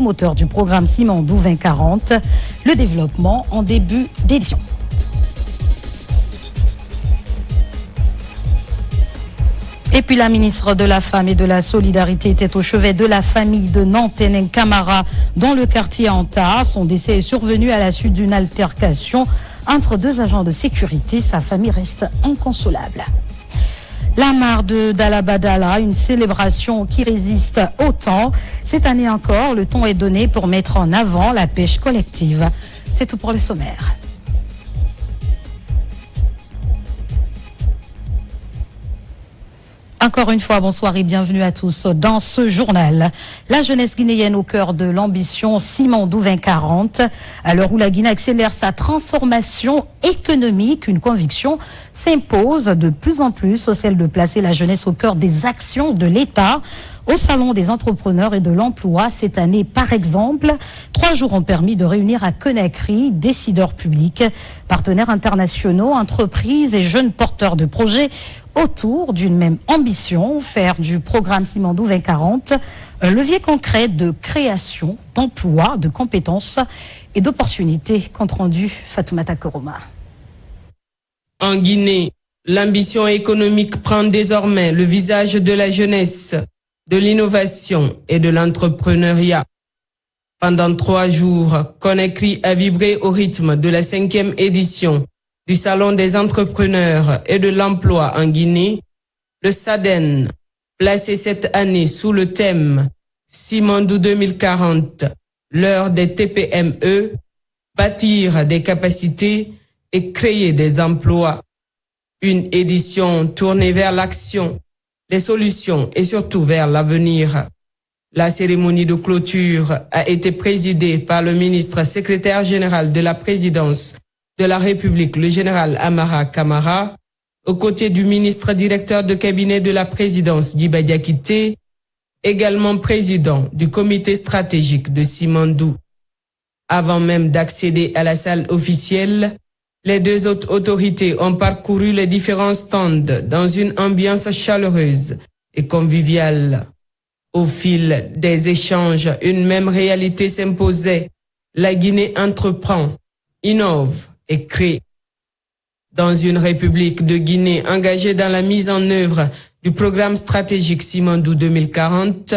promoteur du programme Simandou 2040. Le développement en début d'édition. Et puis la ministre de la Femme et de la Solidarité était au chevet de la famille de Nanteneng Camara dans le quartier Anta. Son décès est survenu à la suite d'une altercation entre deux agents de sécurité. Sa famille reste inconsolable. La mare de Dalabadala, une célébration qui résiste au temps. Cette année encore, le ton est donné pour mettre en avant la pêche collective. C'est tout pour le sommaire. Encore une fois, bonsoir et bienvenue à tous dans ce journal. La jeunesse guinéenne au cœur de l'ambition Simandou 2040. À l'heure où la Guinée accélère sa transformation économique, une conviction s'impose de plus en plus, celle de placer la jeunesse au cœur des actions de l'État. Au Salon des entrepreneurs et de l'emploi, cette année, par exemple, 3 jours ont permis de réunir à Conakry décideurs publics, partenaires internationaux, entreprises et jeunes porteurs de projets autour d'une même ambition, faire du programme Simandou 2040 un levier concret de création, d'emplois, de compétences et d'opportunités. Compte rendu, Fatoumata Koroma. En Guinée, l'ambition économique prend désormais le visage de la jeunesse, de l'innovation et de l'entrepreneuriat. Pendant 3 jours, Conakry a vibré au rythme de la 5e édition du Salon des entrepreneurs et de l'emploi en Guinée. Le SADEN, placé cette année sous le thème Simandou 2040, l'heure des TPME, bâtir des capacités et créer des emplois. Une édition tournée vers l'action, les solutions et surtout vers l'avenir. La cérémonie de clôture a été présidée par le ministre secrétaire général de la présidence de la République, le général Amara Camara, aux côtés du ministre directeur de cabinet de la présidence, Djiba Diakité, également président du comité stratégique de Simandou. Avant même d'accéder à la salle officielle, les 2 autres autorités ont parcouru les différents stands dans une ambiance chaleureuse et conviviale. Au fil des échanges, une même réalité s'imposait. La Guinée entreprend, innove et crée. Dans une République de Guinée engagée dans la mise en œuvre du programme stratégique Simandou 2040,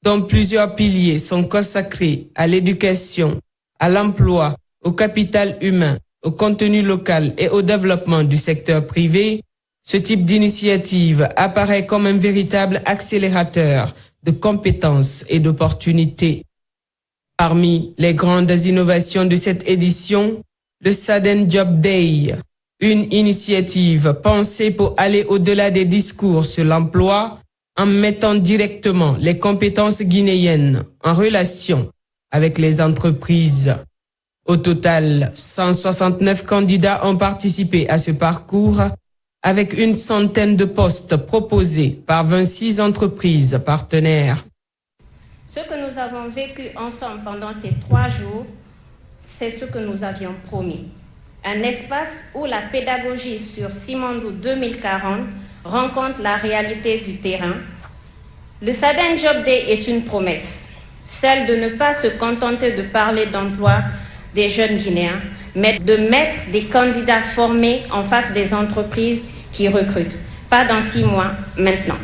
dont plusieurs piliers sont consacrés à l'éducation, à l'emploi, au capital humain, au contenu local et au développement du secteur privé, ce type d'initiative apparaît comme un véritable accélérateur de compétences et d'opportunités. Parmi les grandes innovations de cette édition, le SADEN Job Day, une initiative pensée pour aller au-delà des discours sur l'emploi en mettant directement les compétences guinéennes en relation avec les entreprises. Au total, 169 candidats ont participé à ce parcours avec une centaine de postes proposés par 26 entreprises partenaires. Ce que nous avons vécu ensemble pendant ces 3 jours, c'est ce que nous avions promis. Un espace où la pédagogie sur Simandou 2040 rencontre la réalité du terrain. Le SADEN Job Day est une promesse, celle de ne pas se contenter de parler d'emploi des jeunes Guinéens, mais de mettre des candidats formés en face des entreprises qui recrutent. Pas dans 6 mois, maintenant.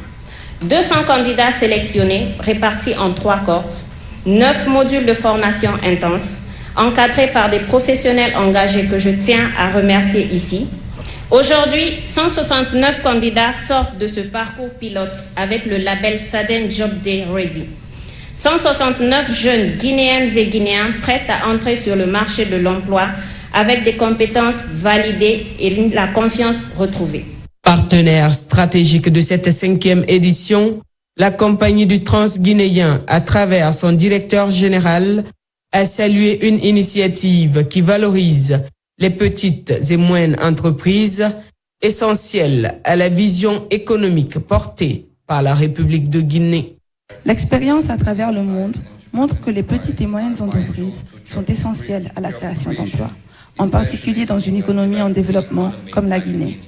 200 candidats sélectionnés, répartis en 3 cohortes, 9 modules de formation intense, encadrés par des professionnels engagés que je tiens à remercier ici. Aujourd'hui, 169 candidats sortent de ce parcours pilote avec le label SADEN Job Day Ready. 169 jeunes Guinéennes et Guinéens prêts à entrer sur le marché de l'emploi avec des compétences validées et la confiance retrouvée. Partenaire stratégique de cette 5e édition, la compagnie du Transguinéen, à travers son directeur général, a salué une initiative qui valorise les petites et moyennes entreprises, essentielles à la vision économique portée par la République de Guinée. L'expérience à travers le monde montre que les petites et moyennes entreprises sont essentielles à la création d'emplois, en particulier dans une économie en développement comme la Guinée.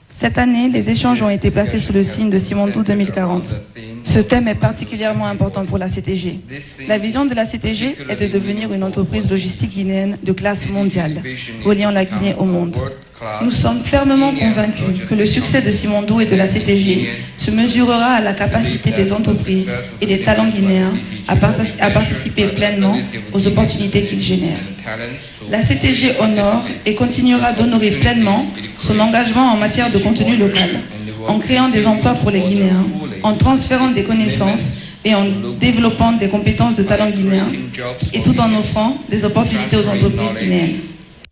Cette année, les échanges ont été placés sous le signe de Simandou 2040. Ce thème est particulièrement important pour la CTG. La vision de la CTG est de devenir une entreprise logistique guinéenne de classe mondiale, reliant la Guinée au monde. Nous sommes fermement convaincus que le succès de Simandou et de la CTG se mesurera à la capacité des entreprises et des talents guinéens à participer pleinement aux opportunités qu'ils génèrent. La CTG honore et continuera d'honorer pleinement son engagement en matière de contenu local, en créant des emplois pour les Guinéens, en transférant des connaissances et en développant des compétences de talents guinéens, et tout en offrant des opportunités aux entreprises guinéennes.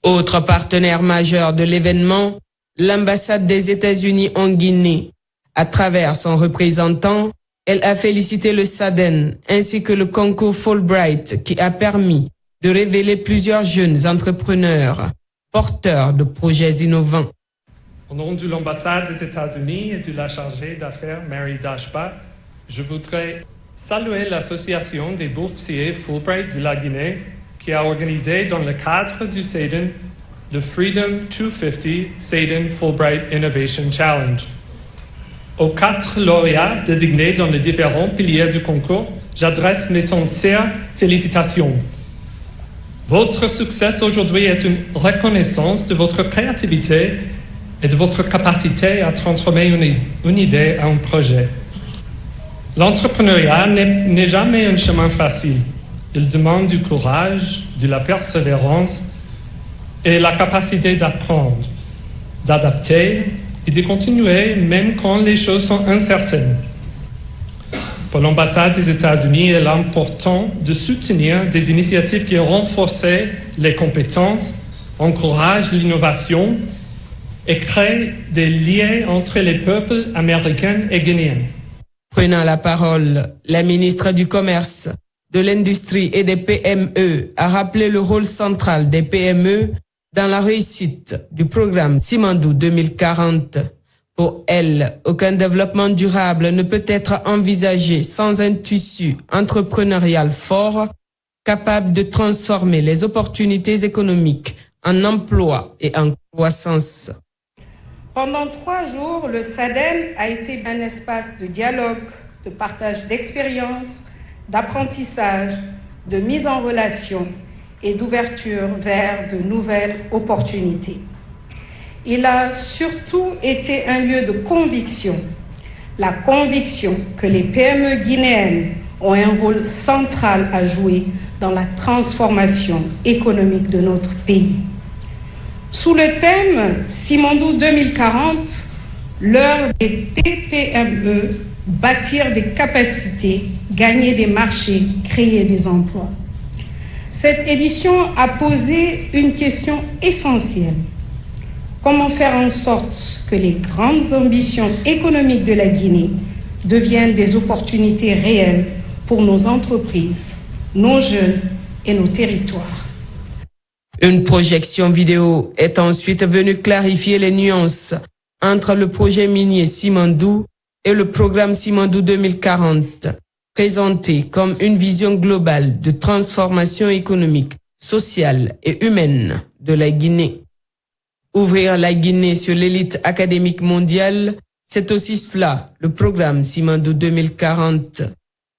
Autre partenaire majeur de l'événement, l'ambassade des États-Unis en Guinée. À travers son représentant, elle a félicité le SADEN ainsi que le concours Fulbright qui a permis de révéler plusieurs jeunes entrepreneurs porteurs de projets innovants. Au nom de l'ambassade des États-Unis et de la chargée d'affaires Mary Dashba, je voudrais saluer l'association des boursiers Fulbright de la Guinée qui a organisé dans le cadre du SADEN le Freedom 250 SADEN Fulbright Innovation Challenge. Aux 4 lauréats désignés dans les différents piliers du concours, j'adresse mes sincères félicitations. Votre succès aujourd'hui est une reconnaissance de votre créativité et de votre capacité à transformer une idée en un projet. L'entrepreneuriat n'est jamais un chemin facile. Il demande du courage, de la persévérance et la capacité d'apprendre, d'adapter et de continuer même quand les choses sont incertaines. Pour l'ambassade des États-Unis, il est important de soutenir des initiatives qui renforcent les compétences, encouragent l'innovation et créent des liens entre les peuples américains et guinéens. Prenant la parole, la ministre du Commerce, de l'Industrie et des PME a rappelé le rôle central des PME dans la réussite du programme Simandou 2040. Pour elle, aucun développement durable ne peut être envisagé sans un tissu entrepreneurial fort, capable de transformer les opportunités économiques en emploi et en croissance. Pendant 3 jours, le SADEN a été un espace de dialogue, de partage d'expériences, d'apprentissage, de mise en relation et d'ouverture vers de nouvelles opportunités. Il a surtout été un lieu de conviction, la conviction que les PME guinéennes ont un rôle central à jouer dans la transformation économique de notre pays. Sous le thème Simandou 2040, l'heure des TPME, bâtir des capacités, gagner des marchés, créer des emplois. Cette édition a posé une question essentielle. Comment faire en sorte que les grandes ambitions économiques de la Guinée deviennent des opportunités réelles pour nos entreprises, nos jeunes et nos territoires? Une projection vidéo est ensuite venue clarifier les nuances entre le projet minier Simandou et le programme Simandou 2040, présenté comme une vision globale de transformation économique, sociale et humaine de la Guinée. Ouvrir la Guinée sur l'élite académique mondiale, c'est aussi cela, le programme Simandou 2040.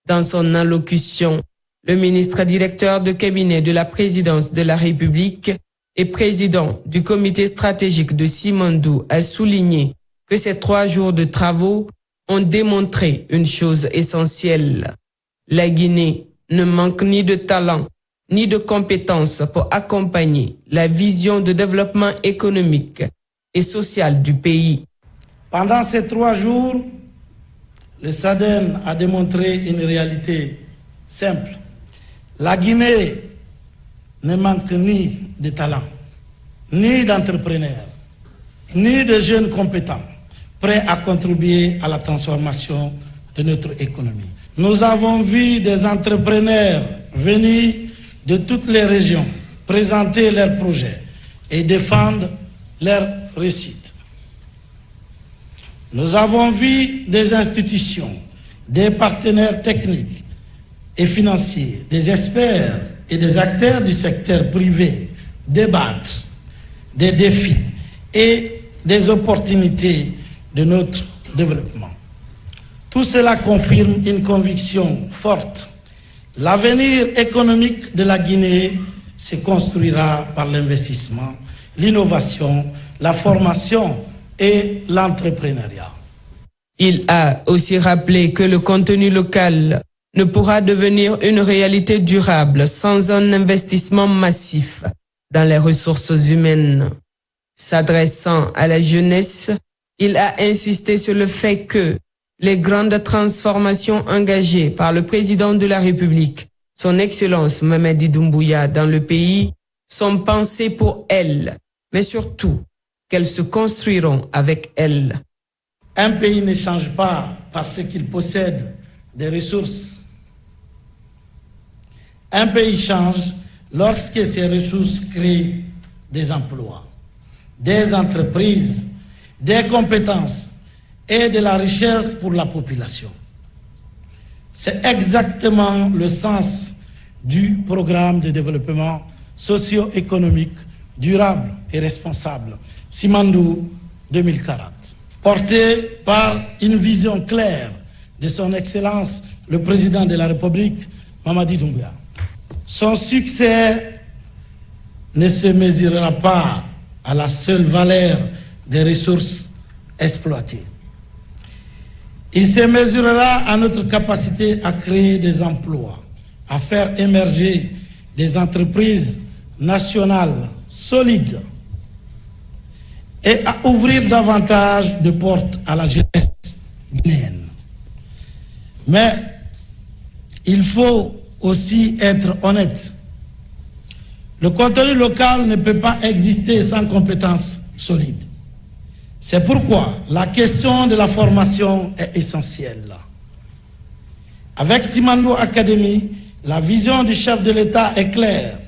Dans son allocution, le ministre directeur de cabinet de la présidence de la République et président du comité stratégique de Simandou a souligné que ces 3 jours de travaux ont démontré une chose essentielle. La Guinée ne manque ni de talent, ni de compétences pour accompagner la vision de développement économique et social du pays. Pendant ces 3 jours, le SADEN a démontré une réalité simple. La Guinée ne manque ni de talent, ni d'entrepreneurs, ni de jeunes compétents prêts à contribuer à la transformation de notre économie. Nous avons vu des entrepreneurs venus de toutes les régions présenter leurs projets et défendre leur réussite. Nous avons vu des institutions, des partenaires techniques et financiers, des experts et des acteurs du secteur privé débattre des défis et des opportunités de notre développement. Tout cela confirme une conviction forte. L'avenir économique de la Guinée se construira par l'investissement, l'innovation, la formation et l'entrepreneuriat. Il a aussi rappelé que le contenu local ne pourra devenir une réalité durable sans un investissement massif dans les ressources humaines. S'adressant à la jeunesse, il a insisté sur le fait que les grandes transformations engagées par le président de la République, son Excellence Mamadi Doumbouya, dans le pays, sont pensées pour elle, mais surtout qu'elles se construiront avec elle. Un pays ne change pas parce qu'il possède des ressources. Un pays change lorsque ces ressources créent des emplois, des entreprises, des compétences et de la richesse pour la population. C'est exactement le sens du programme de développement socio-économique durable et responsable, Simandou 2040, porté par une vision claire de son Excellence, le Président de la République, Mamadi Doumbouya. Son succès ne se mesurera pas à la seule valeur des ressources exploitées. Il se mesurera à notre capacité à créer des emplois, à faire émerger des entreprises nationales solides et à ouvrir davantage de portes à la jeunesse guinéenne. Mais il faut aussi être honnête. Le contenu local ne peut pas exister sans compétences solides. C'est pourquoi la question de la formation est essentielle. Avec Simandou Academy, la vision du chef de l'État est claire: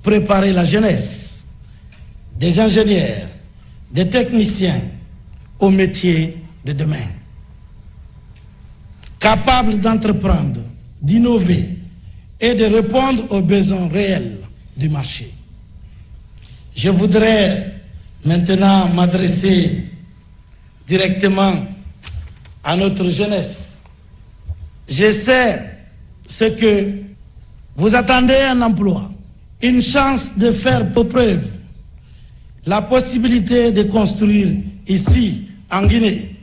préparer la jeunesse, des ingénieurs, des techniciens au métier de demain, capables d'entreprendre, d'innover et de répondre aux besoins réels du marché. Je voudrais maintenant m'adresser directement à notre jeunesse. Je sais ce que vous attendez: un emploi, une chance de faire preuve, la possibilité de construire ici, en Guinée,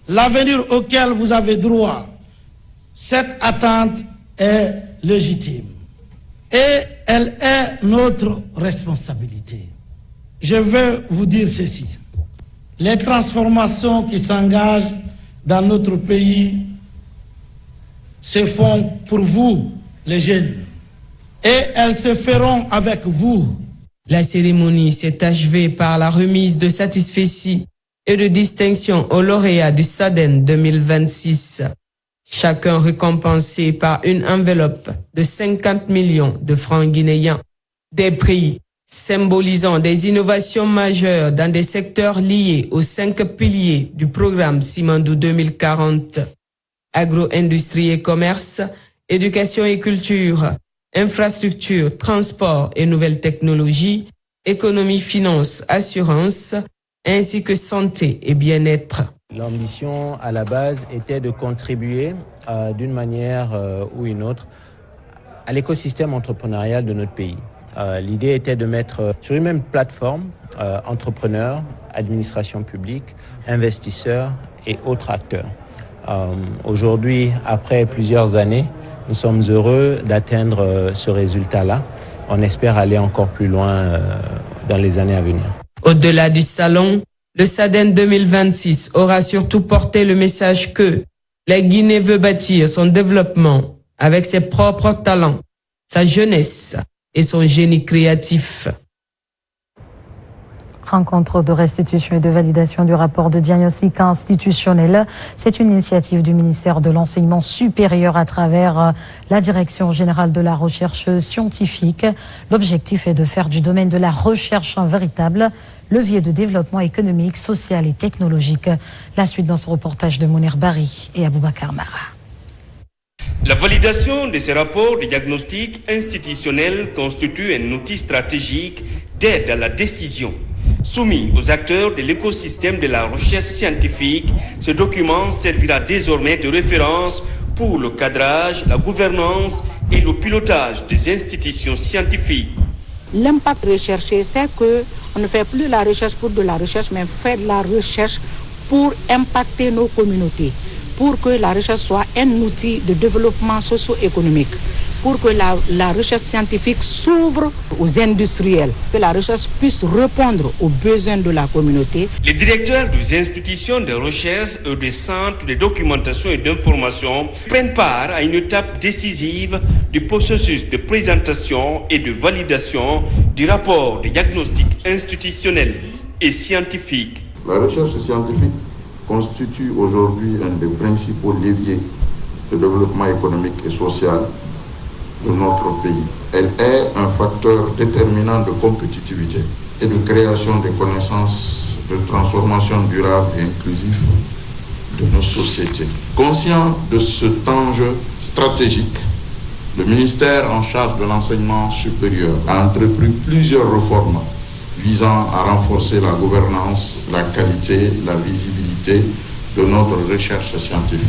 l'avenir auquel vous avez droit. Cette attente est légitime et elle est notre responsabilité. Je veux vous dire ceci: les transformations qui s'engagent dans notre pays se font pour vous, les jeunes, et elles se feront avec vous. La cérémonie s'est achevée par la remise de satisfecit et de distinction aux lauréats du SADEN 2026. Chacun récompensé par une enveloppe de 50 millions de francs guinéens. Des prix symbolisant des innovations majeures dans des secteurs liés aux 5 piliers du programme Simandou 2040. Agro-industrie et commerce, éducation et culture, infrastructure, transport et nouvelles technologies, économie, finance, assurance, ainsi que santé et bien-être. L'ambition à la base était de contribuer d'une manière ou une autre à l'écosystème entrepreneurial de notre pays. L'idée était de mettre sur une même plateforme entrepreneurs, administration publique, investisseurs et autres acteurs. Aujourd'hui, après plusieurs années, nous sommes heureux d'atteindre ce résultat-là. On espère aller encore plus loin dans les années à venir. Au-delà du salon, le SADEN 2026 aura surtout porté le message que la Guinée veut bâtir son développement avec ses propres talents, sa jeunesse et son génie créatif. Rencontre de restitution et de validation du rapport de diagnostic institutionnel. C'est une initiative du ministère de l'Enseignement supérieur à travers la Direction générale de la recherche scientifique. L'objectif est de faire du domaine de la recherche un véritable levier de développement économique, social et technologique. La suite dans ce reportage de Mounir Bari et Aboubakar Mara. La validation de ces rapports de diagnostic institutionnel constitue un outil stratégique d'aide à la décision Soumis aux acteurs de l'écosystème de la recherche scientifique, ce document servira désormais de référence pour le cadrage, la gouvernance et le pilotage des institutions scientifiques. L'impact recherché, c'est qu'on ne fait plus la recherche pour de la recherche, mais faire de la recherche pour impacter nos communautés, pour que la recherche soit un outil de développement socio-économique, pour que la recherche scientifique s'ouvre aux industriels, que la recherche puisse répondre aux besoins de la communauté. Les directeurs des institutions de recherche et des centres de documentation et d'information prennent part à une étape décisive du processus de présentation et de validation du rapport de diagnostic institutionnel et scientifique. La recherche scientifique constitue aujourd'hui un des principaux leviers de développement économique et social de notre pays. Elle est un facteur déterminant de compétitivité et de création des connaissances, de transformation durable et inclusive de nos sociétés. Conscient de cet enjeu stratégique, le ministère en charge de l'enseignement supérieur a entrepris plusieurs réformes visant à renforcer la gouvernance, la qualité, la visibilité de notre recherche scientifique.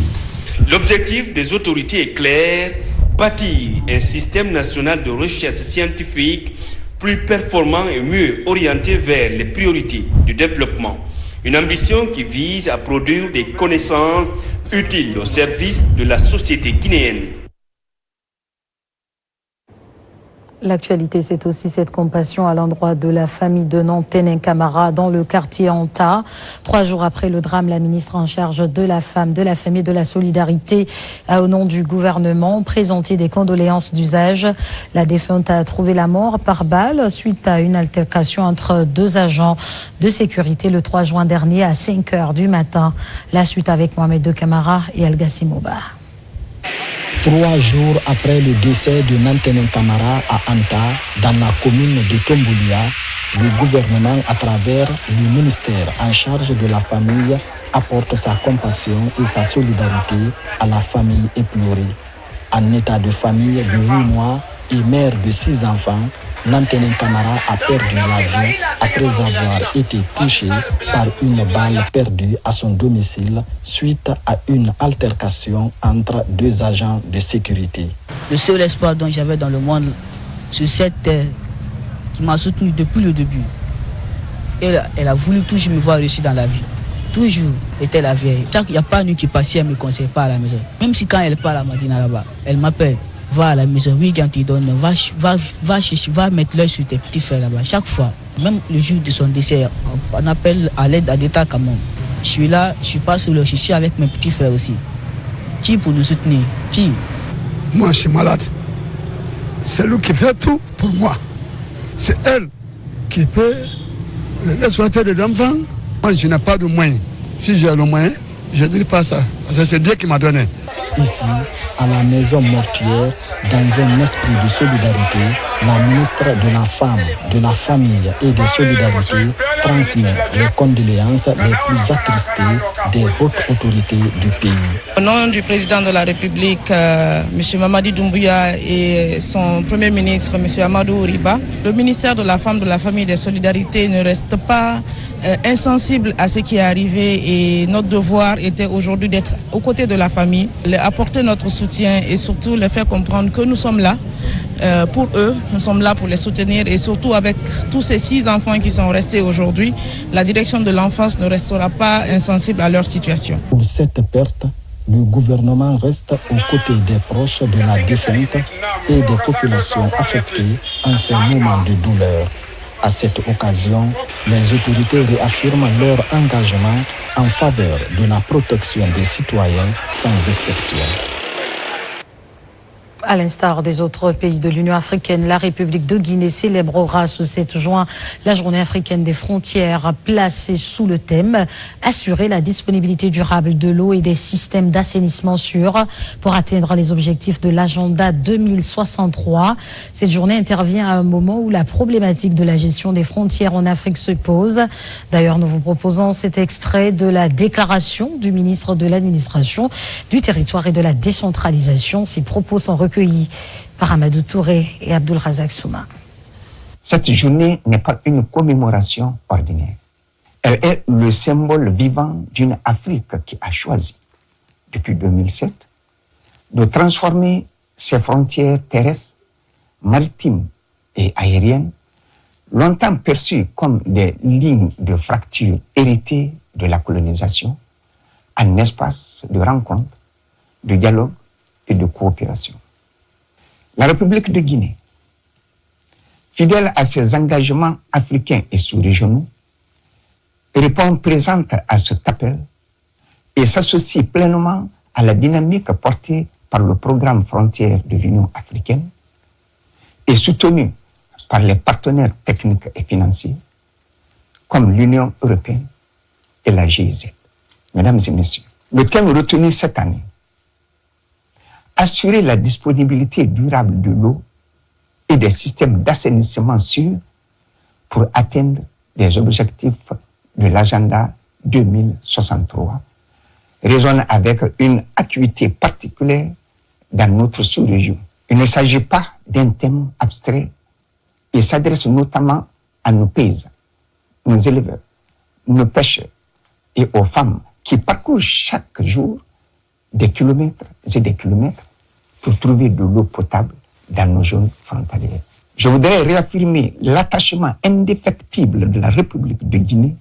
L'objectif des autorités est clair: bâtir un système national de recherche scientifique plus performant et mieux orienté vers les priorités du développement. Une ambition qui vise à produire des connaissances utiles au service de la société guinéenne. L'actualité, c'est aussi cette compassion à l'endroit de la famille de Nantenen Camara dans le quartier Anta. 3 jours après le drame, la ministre en charge de la femme, de la famille et de la solidarité a, au nom du gouvernement, présenté des condoléances d'usage. La défunte a trouvé la mort par balle suite à une altercation entre 2 agents de sécurité le 3 juin dernier à 5 heures du matin. La suite avec Mohamed de Camara et Algassi Moba. 3 jours après le décès de Nantenen Camara à Anta, dans la commune de Tomboulia, le gouvernement, à travers le ministère en charge de la famille, apporte sa compassion et sa solidarité à la famille éplorée. En état de famille de 8 mois et mère de 6 enfants, Nantenen Camara a perdu la vie après avoir été touché par une balle perdue à son domicile suite à une altercation entre 2 agents de sécurité. Le seul espoir dont j'avais dans le monde, c'est cette terre qui m'a soutenu depuis le début. Elle a voulu toujours me voir réussir dans la vie. Toujours était la vieille. Il n'y a pas une nuit qui passait, elle ne me conseille pas à la maison. Même si quand elle part à Madina là-bas, elle m'appelle. Va à la maison, oui, quand tu donnes, va mettre l'œil sur tes petits frères là-bas. Chaque fois, même le jour de son décès, on appelle à l'aide à l'État quand même. Je suis là, je suis pas seul, je suis avec mes petits frères aussi. Qui pour nous soutenir? Qui? Moi, je suis malade. C'est lui qui fait tout pour moi. C'est elle qui peut les soigner des enfants. Moi, je n'ai pas de moyens. Si j'ai le moyen, je ne dis pas ça. Parce que c'est Dieu qui m'a donné. Ici, à la maison mortuaire, dans un esprit de solidarité, la ministre de la Femme, de la Famille et des Solidarités transmet les condoléances les plus attristées des hautes autorités du pays. Au nom du président de la République, M. Mamadi Doumbouya, et son premier ministre, M. Amadou Riba, le ministère de la Femme, de la Famille et des Solidarités ne reste pas insensible à ce qui est arrivé, et notre devoir était aujourd'hui d'être aux côtés de la famille, apporter notre soutien et surtout leur faire comprendre que nous sommes là pour eux, nous sommes là pour les soutenir, et surtout avec tous ces 6 enfants qui sont restés aujourd'hui, la direction de l'enfance ne restera pas insensible à leur situation. Pour cette perte, le gouvernement reste aux côtés des proches de la défunte et des populations affectées en ces moments de douleur. À cette occasion, les autorités réaffirment leur engagement en faveur de la protection des citoyens sans exception. À l'instar des autres pays de l'Union africaine, la République de Guinée célébrera ce 7 juin la journée africaine des frontières, placée sous le thème « Assurer la disponibilité durable de l'eau et des systèmes d'assainissement sûrs pour atteindre les objectifs de l'agenda 2063 ». Cette journée intervient à un moment où la problématique de la gestion des frontières en Afrique se pose. D'ailleurs, nous vous proposons cet extrait de la déclaration du ministre de l'Administration, du Territoire et de la Décentralisation. Ces propos sont recueillis par Amadou Touré et Abdul Razak Souma. Cette journée n'est pas une commémoration ordinaire. Elle est le symbole vivant d'une Afrique qui a choisi, depuis 2007, de transformer ses frontières terrestres, maritimes et aériennes, longtemps perçues comme des lignes de fracture héritées de la colonisation, en espace de rencontre, de dialogue et de coopération. La République de Guinée, fidèle à ses engagements africains et sous-régionaux, répond présente à cet appel et s'associe pleinement à la dynamique portée par le programme Frontières de l'Union africaine et soutenue par les partenaires techniques et financiers comme l'Union européenne et la GIZ. Mesdames et messieurs, le thème retenu cette année, assurer la disponibilité durable de l'eau et des systèmes d'assainissement sûrs pour atteindre les objectifs de l'agenda 2063, résonne avec une acuité particulière dans notre sous-région. Il ne s'agit pas d'un thème abstrait et s'adresse notamment à nos paysans, nos éleveurs, nos pêcheurs et aux femmes qui parcourent chaque jour des kilomètres et des kilomètres pour trouver de l'eau potable dans nos zones frontalières. Je voudrais réaffirmer l'attachement indéfectible de la République de Guinée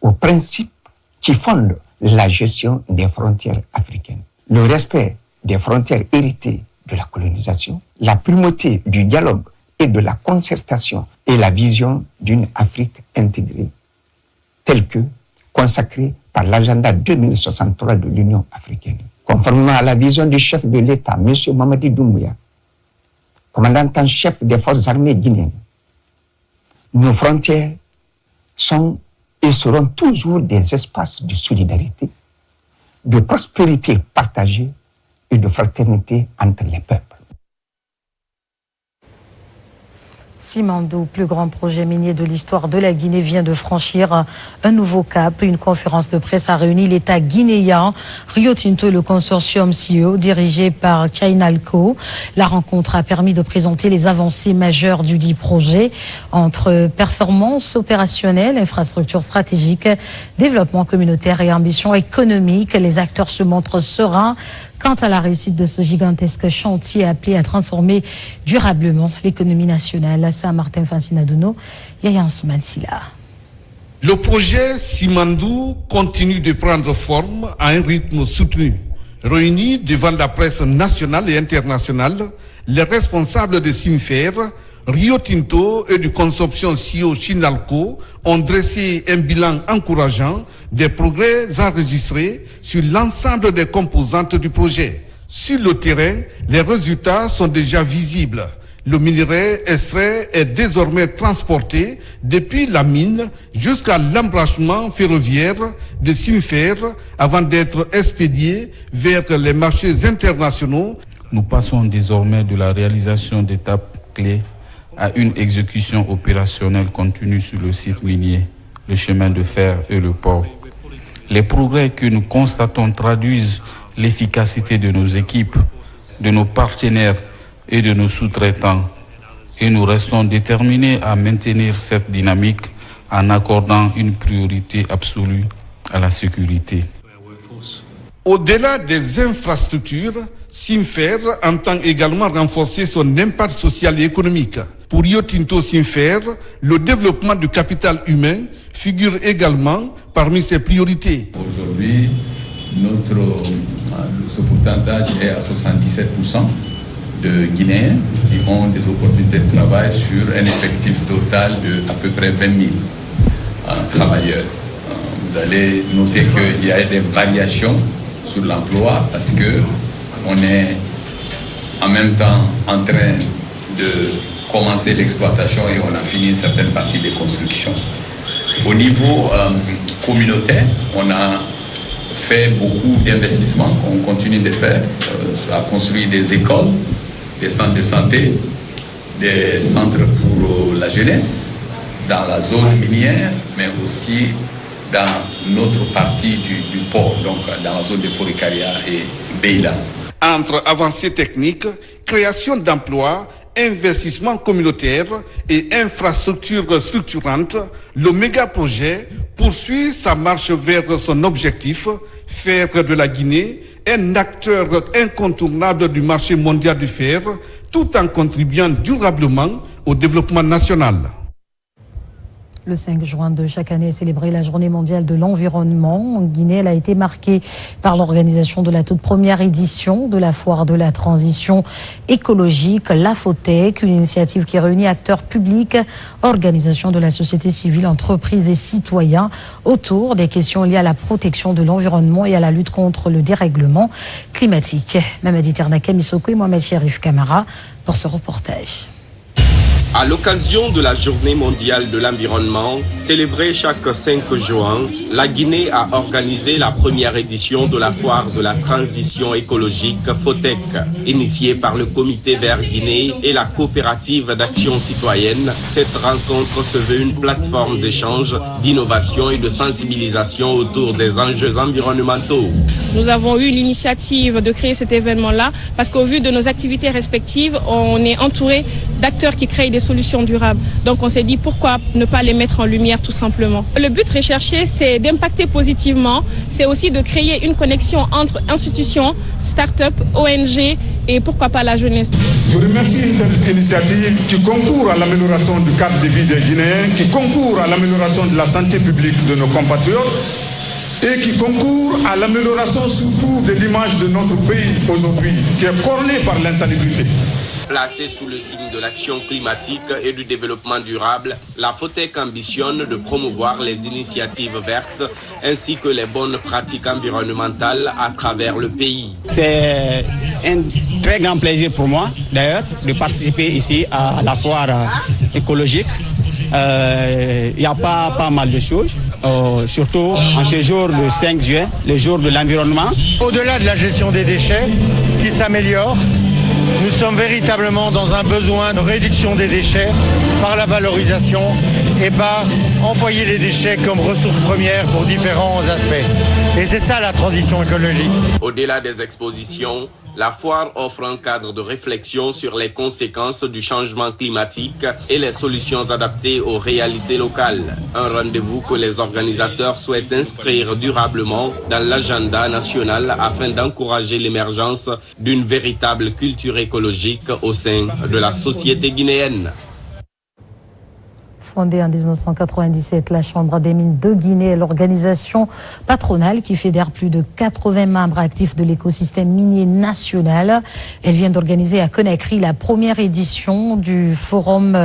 aux principes qui fondent la gestion des frontières africaines. Le respect des frontières héritées de la colonisation, la primauté du dialogue et de la concertation et la vision d'une Afrique intégrée, telle que consacrée par l'agenda 2063 de l'Union africaine. Conformément à la vision du chef de l'État, M. Mamadi Doumbouya, commandant en chef des forces armées guinéennes, nos frontières sont et seront toujours des espaces de solidarité, de prospérité partagée et de fraternité entre les peuples. Simandou, plus grand projet minier de l'histoire de la Guinée, vient de franchir un nouveau cap. Une conférence de presse a réuni l'État guinéen, Rio Tinto et le consortium CEO dirigé par Chainalco. La rencontre a permis de présenter les avancées majeures du dit projet entre performance opérationnelle, infrastructure stratégique, développement communautaire et ambition économique. Les acteurs se montrent sereins quant à la réussite de ce gigantesque chantier appelé à transformer durablement l'économie nationale. Saint-Martin Fancinadouno, Yaya Ansoumane Silla. Le projet Simandou continue de prendre forme à un rythme soutenu. Réunis devant la presse nationale et internationale, les responsables de Simfer, Rio Tinto et du consortium CEO Chainalco ont dressé un bilan encourageant des progrès enregistrés sur l'ensemble des composantes du projet. Sur le terrain, les résultats sont déjà visibles. Le minerai extrait est désormais transporté depuis la mine jusqu'à l'embranchement ferroviaire de Simfer avant d'être expédié vers les marchés internationaux. Nous passons désormais de la réalisation d'étapes clés à une exécution opérationnelle continue sur le site minier, le chemin de fer et le port. Les progrès que nous constatons traduisent l'efficacité de nos équipes, de nos partenaires et de nos sous-traitants. Et nous restons déterminés à maintenir cette dynamique en accordant une priorité absolue à la sécurité. Au-delà des infrastructures, Simfer entend également renforcer son impact social et économique. Pour Rio Tinto Simfer, le développement du capital humain figure également parmi ses priorités. Aujourd'hui, ce pourcentage est à 77% de Guinéens qui ont des opportunités de travail sur un effectif total de à peu près 20 000 travailleurs. Vous allez noter qu'il y a des variations sur l'emploi parce qu'on est en même temps en train de commencer l'exploitation et on a fini une certaine partie des constructions. Au niveau communautaire, on a fait beaucoup d'investissements, on continue de faire, à construire des écoles, des centres de santé, des centres pour la jeunesse, dans la zone minière, mais aussi dans notre partie du port, donc dans la zone de Forikaria et Beila. Entre avancées techniques, création d'emplois investissements communautaires et infrastructures structurantes, le méga-projet poursuit sa marche vers son objectif, faire de la Guinée un acteur incontournable du marché mondial du fer, tout en contribuant durablement au développement national. Le 5 juin de chaque année est célébrée la Journée mondiale de l'environnement. En Guinée, elle a été marquée par l'organisation de la toute première édition de la foire de la transition écologique, la FOTEC, une initiative qui réunit acteurs publics, organisations de la société civile, entreprises et citoyens autour des questions liées à la protection de l'environnement et à la lutte contre le dérèglement climatique. Mamadi Ternaka Misoko et Mohamed Cherif Kamara pour ce reportage. À l'occasion de la Journée mondiale de l'environnement, célébrée chaque 5 juin, la Guinée a organisé la première édition de la foire de la transition écologique FOTEC. Initiée par le Comité Vert Guinée et la coopérative d'action citoyenne, cette rencontre se veut une plateforme d'échange, d'innovation et de sensibilisation autour des enjeux environnementaux. Nous avons eu l'initiative de créer cet événement-là parce qu'au vu de nos activités respectives, on est entouré d'acteurs qui créent des solutions durables. Donc on s'est dit pourquoi ne pas les mettre en lumière tout simplement. Le but recherché, c'est d'impacter positivement, c'est aussi de créer une connexion entre institutions, start-up, ONG et pourquoi pas la jeunesse. Je remercie cette initiative qui concourt à l'amélioration du cadre de vie des Guinéens, qui concourt à l'amélioration de la santé publique de nos compatriotes et qui concourt à l'amélioration surtout de l'image de notre pays aujourd'hui, qui est corné par l'insalubrité. Placée sous le signe de l'action climatique et du développement durable, la FOTEC ambitionne de promouvoir les initiatives vertes ainsi que les bonnes pratiques environnementales à travers le pays. C'est un très grand plaisir pour moi, d'ailleurs, de participer ici à la foire écologique. Il y a pas mal de choses, surtout en ce jour le 5 juin, le jour de l'environnement. Au-delà de la gestion des déchets qui s'améliore, nous sommes véritablement dans un besoin de réduction des déchets par la valorisation et par employer les déchets comme ressources premières pour différents aspects. Et c'est ça la transition écologique. Au-delà des expositions, la foire offre un cadre de réflexion sur les conséquences du changement climatique et les solutions adaptées aux réalités locales. Un rendez-vous que les organisateurs souhaitent inscrire durablement dans l'agenda national afin d'encourager l'émergence d'une véritable culture écologique au sein de la société guinéenne. Fondée en 1997, la Chambre des mines de Guinée est l'organisation patronale qui fédère plus de 80 membres actifs de l'écosystème minier national. Elle vient d'organiser à Conakry la première édition du forum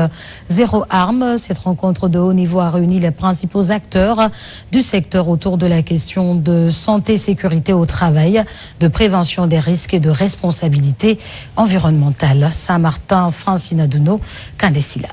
Zéro Arme. Cette rencontre de haut niveau a réuni les principaux acteurs du secteur autour de la question de santé et sécurité au travail, de prévention des risques et de responsabilité environnementale. Saint-Martin, Francine Adouno, Kandesila.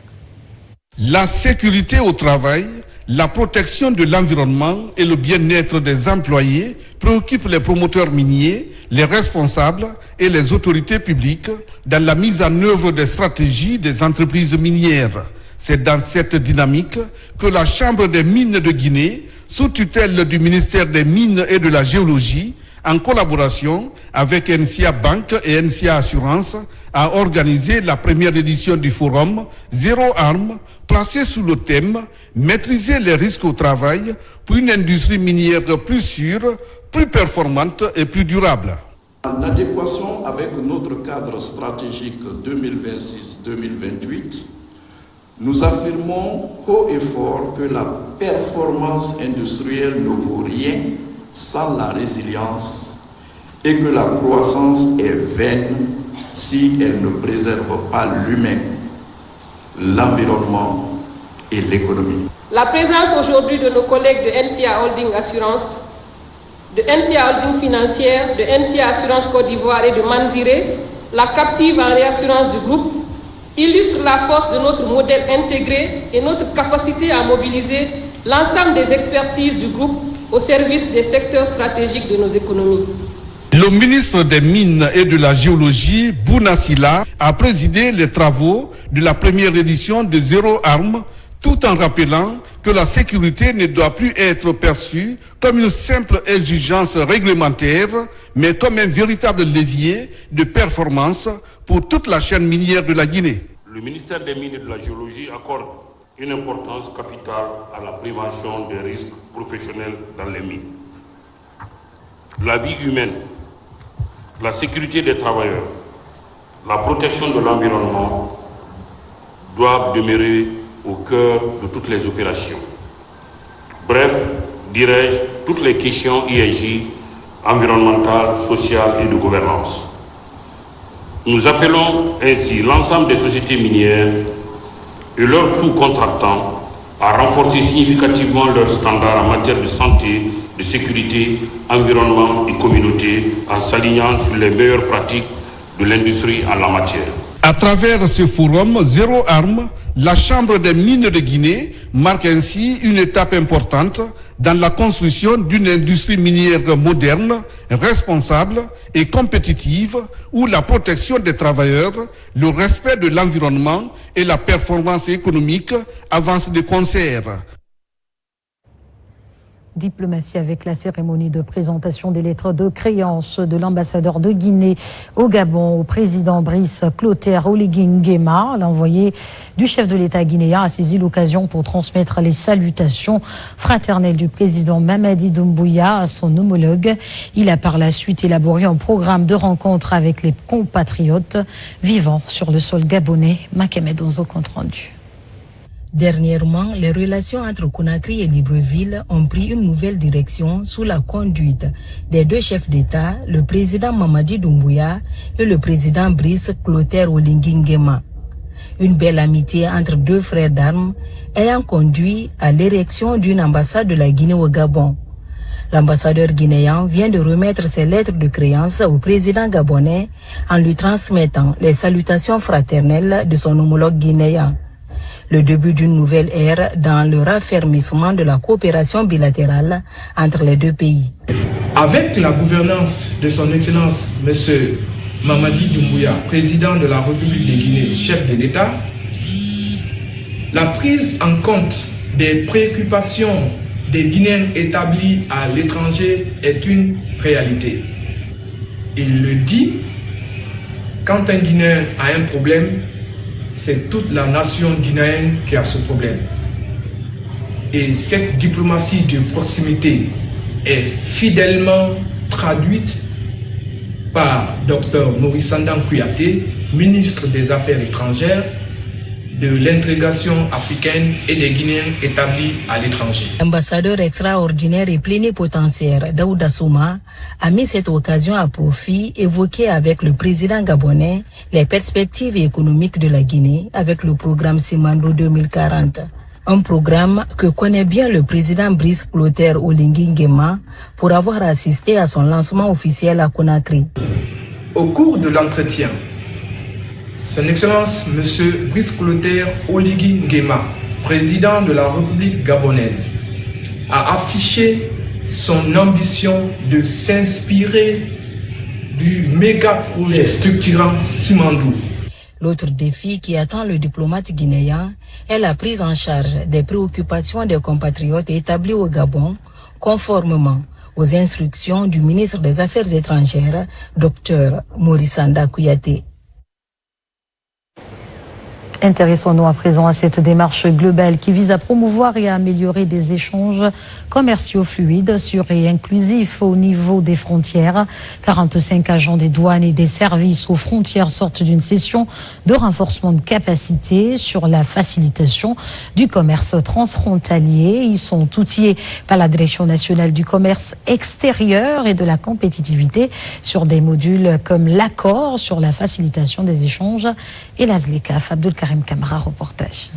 La sécurité au travail, la protection de l'environnement et le bien-être des employés préoccupent les promoteurs miniers, les responsables et les autorités publiques dans la mise en œuvre des stratégies des entreprises minières. C'est dans cette dynamique que la Chambre des mines de Guinée, sous tutelle du ministère des Mines et de la Géologie, en collaboration avec NCA Bank et NCA Assurance, a organisé la première édition du forum Zéro Arme, placé sous le thème « Maîtriser les risques au travail pour une industrie minière plus sûre, plus performante et plus durable ». En adéquation avec notre cadre stratégique 2026-2028, nous affirmons haut et fort que la performance industrielle ne vaut rien sans la résilience et que la croissance est vaine si elle ne préserve pas l'humain, l'environnement et l'économie. La présence aujourd'hui de nos collègues de NCA Holding Assurance, de NCA Holding Financière, de NCA Assurance Côte d'Ivoire et de Manziré, la captive en réassurance du groupe, illustre la force de notre modèle intégré et notre capacité à mobiliser l'ensemble des expertises du groupe au service des secteurs stratégiques de nos économies. Le ministre des Mines et de la Géologie, Bouna Sylla, a présidé les travaux de la première édition de Zéro Arme, tout en rappelant que que la sécurité ne doit plus être perçue comme une simple exigence réglementaire, mais comme un véritable levier de performance pour toute la chaîne minière de la Guinée. Le ministère des Mines et de la Géologie accorde une importance capitale à la prévention des risques professionnels dans les mines. La vie humaine, la sécurité des travailleurs, la protection de l'environnement doivent demeurer au cœur de toutes les opérations. Bref, dirais-je, toutes les questions ISJ, environnementales, sociales et de gouvernance. Nous appelons ainsi l'ensemble des sociétés minières et leurs sous-contractants à renforcer significativement leurs standards en matière de santé, de sécurité, environnement et communauté en s'alignant sur les meilleures pratiques de l'industrie en la matière. À travers ce forum Zéro Arme, la Chambre des mines de Guinée marque ainsi une étape importante dans la construction d'une industrie minière moderne, responsable et compétitive où la protection des travailleurs, le respect de l'environnement et la performance économique avancent de concert. Diplomatie avec la cérémonie de présentation des lettres de créance de l'ambassadeur de Guinée au Gabon au président Brice Clotaire Oligui Nguema. L'envoyé du chef de l'État guinéen a saisi l'occasion pour transmettre les salutations fraternelles du président Mamadi Doumbouya à son homologue. Il a par la suite élaboré un programme de rencontre avec les compatriotes vivant sur le sol gabonais. Makemed Onzo compte rendu. Dernièrement, les relations entre Conakry et Libreville ont pris une nouvelle direction sous la conduite des deux chefs d'État, le président Mamadi Doumbouya et le président Brice Clotaire Oligui Nguema. Une belle amitié entre deux frères d'armes ayant conduit à l'érection d'une ambassade de la Guinée au Gabon. L'ambassadeur guinéen vient de remettre ses lettres de créance au président gabonais en lui transmettant les salutations fraternelles de son homologue guinéen. Le début d'une nouvelle ère dans le raffermissement de la coopération bilatérale entre les deux pays. Avec la gouvernance de son Excellence M. Mamadi Doumbouya, président de la République de Guinée, chef de l'État, la prise en compte des préoccupations des Guinéens établis à l'étranger est une réalité. Il le dit, quand un Guinéen a un problème, c'est toute la nation guinéenne qui a ce problème. Et cette diplomatie de proximité est fidèlement traduite par Dr Maurice Sandan Kouyaté, ministre des Affaires étrangères, de l'intégration africaine et des Guinéens établis à l'étranger. L'ambassadeur extraordinaire et plénipotentiaire Daouda Souma a mis cette occasion à profit, évoqué avec le président gabonais les perspectives économiques de la Guinée avec le programme Simandou 2040. Un programme que connaît bien le président Brice Clotaire Oligui Nguema pour avoir assisté à son lancement officiel à Conakry. Au cours de l'entretien, Son Excellence M. Brice Clotaire Oligui Nguema, président de la République gabonaise, a affiché son ambition de s'inspirer du méga-projet structurant Simandou. L'autre défi qui attend le diplomate guinéen est la prise en charge des préoccupations des compatriotes établis au Gabon, conformément aux instructions du ministre des Affaires étrangères, Dr Maurice Sanda Kouyaté. Intéressons-nous à présent à cette démarche globale qui vise à promouvoir et à améliorer des échanges commerciaux fluides, sûrs et inclusifs au niveau des frontières. 45 agents des douanes et des services aux frontières sortent d'une session de renforcement de capacité sur la facilitation du commerce transfrontalier. Ils sont outillés par la Direction nationale du commerce extérieur et de la compétitivité sur des modules comme l'accord sur la facilitation des échanges et la ZLECAF. Abdul Karim Kamara, reportage.